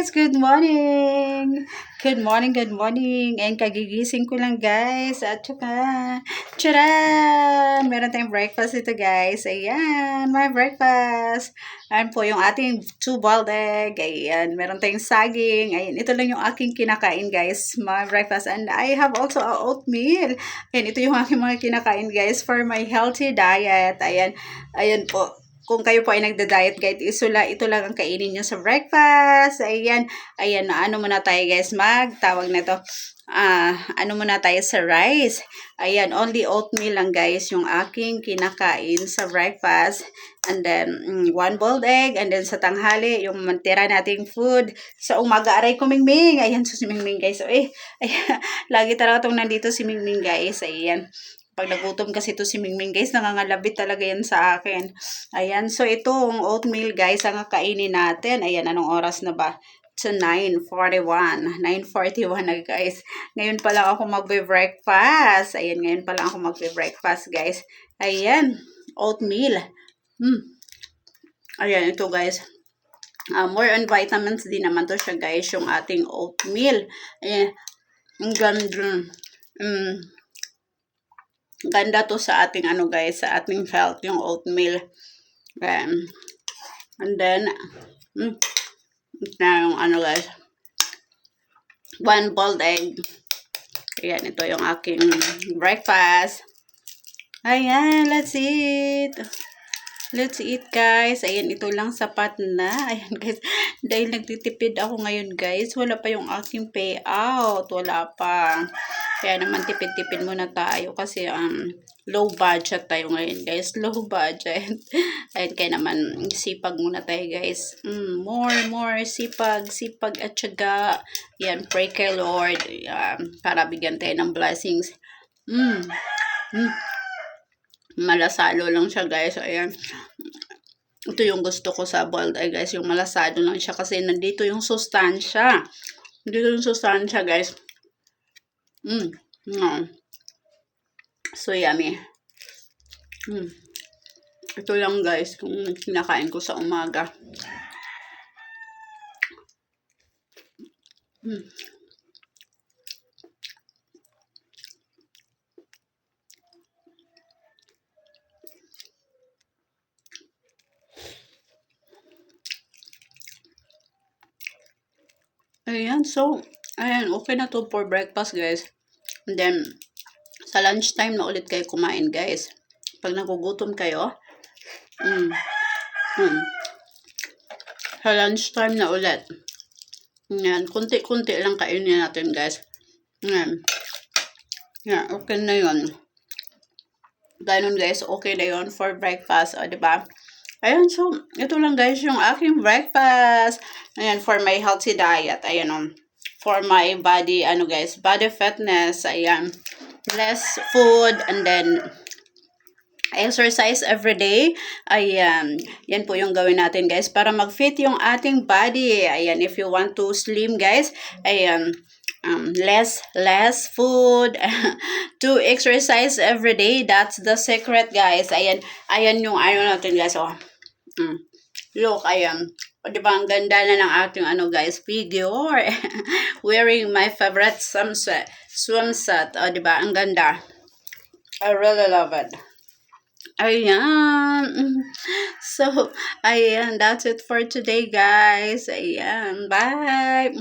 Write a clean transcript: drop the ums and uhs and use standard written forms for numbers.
guys! Good morning! Good morning, good morning! And kagigising ko lang guys. At saka, tcharan! Meron tayong breakfast ito guys. Ayan, my breakfast. Ayan po yung ating 2 boiled egg. Ayan, meron tayong saging. Ayan, ito lang yung aking kinakain guys. My breakfast. And I have also a oatmeal. Ayan, ito yung aking mga kinakain guys for my healthy diet. Ayan, ayan po. Kung kayo po ay nagda-diet guys, ito lang ang kainin nyo sa breakfast. Ayan, ayan, ano muna tayo guys, tawag na to, ano muna tayo sa rice. Ayan, only oatmeal lang guys yung aking kinakain sa breakfast. And then, 1 boiled egg. And then sa tanghali, yung mantira nating food. Sa umaga, aray ko Mingming. Ayan, so si Mingming guys. So, ayan, lagi talaga itong nandito si Mingming guys. Ayan. Pag nagutom kasi ito si Mingming guys, nangangalabit talaga yan sa akin. Ayan, so itong oatmeal guys, ang kainin natin. Ayan, anong oras na ba? So 9:41. 9:41 na guys. Ngayon pa lang ako magbe-breakfast. Ayan, ngayon pa lang ako magbe-breakfast guys. Ayan, oatmeal. Ayan, ito guys. More on vitamins din naman to siya guys, yung ating oatmeal. Ayan, ang ganda. Ganda to sa ating ano guys, sa ating health, yung oatmeal. And then, na yung ano guys, 1 boiled egg. Ayan, ito yung aking breakfast. Ayan, let's eat. Let's eat guys. Ayan, ito lang sapat na. Ayan guys, dahil nagtitipid ako ngayon guys, wala pa yung aking payout. Wala pa. Kaya naman tipid-tipid muna tayo kasi low budget tayo ngayon guys. Low budget. Ayan, kaya naman sipag muna tayo guys. More sipag at syaga. Ayan, pray kay Lord. Para bigyan tayo ng blessings. Malasado lang siya guys. Ayan. Ito yung gusto ko sa boiled egg guys. Yung malasado lang siya kasi nandito yung sustansya. Nandito yung sustansya guys. So yummy. Ito lang guys kung kinakain ko sa umaga. Ayan, so, ayan, okay na to for breakfast guys. And then, sa lunchtime na ulit kayo kumain guys. Pag nagugutom kayo, sa lunchtime na ulit. Ayan, kunti-kunti lang kainin natin guys. Ayan. Ayan, okay na yun. Ganun guys, okay na yun for breakfast, o diba? Ayan, so, ito lang guys yung aking breakfast. Ayan, for my healthy diet. Ayan, for my body, guys, body fitness. Ayan, less food and then exercise every day. Ayan, yan po yung gawin natin guys para mag-fit yung ating body. Ayan, if you want to slim guys, ayan, less food, to exercise every day. That's the secret guys. Ayan, ayan yung natin guys. Look, ayan. O, diba, ang ganda na ng ating guys, figure. Wearing my favorite swimsuit. O, diba, ang ganda. I really love it. Ayan. So, ayan, that's it for today, guys. Ayan, bye.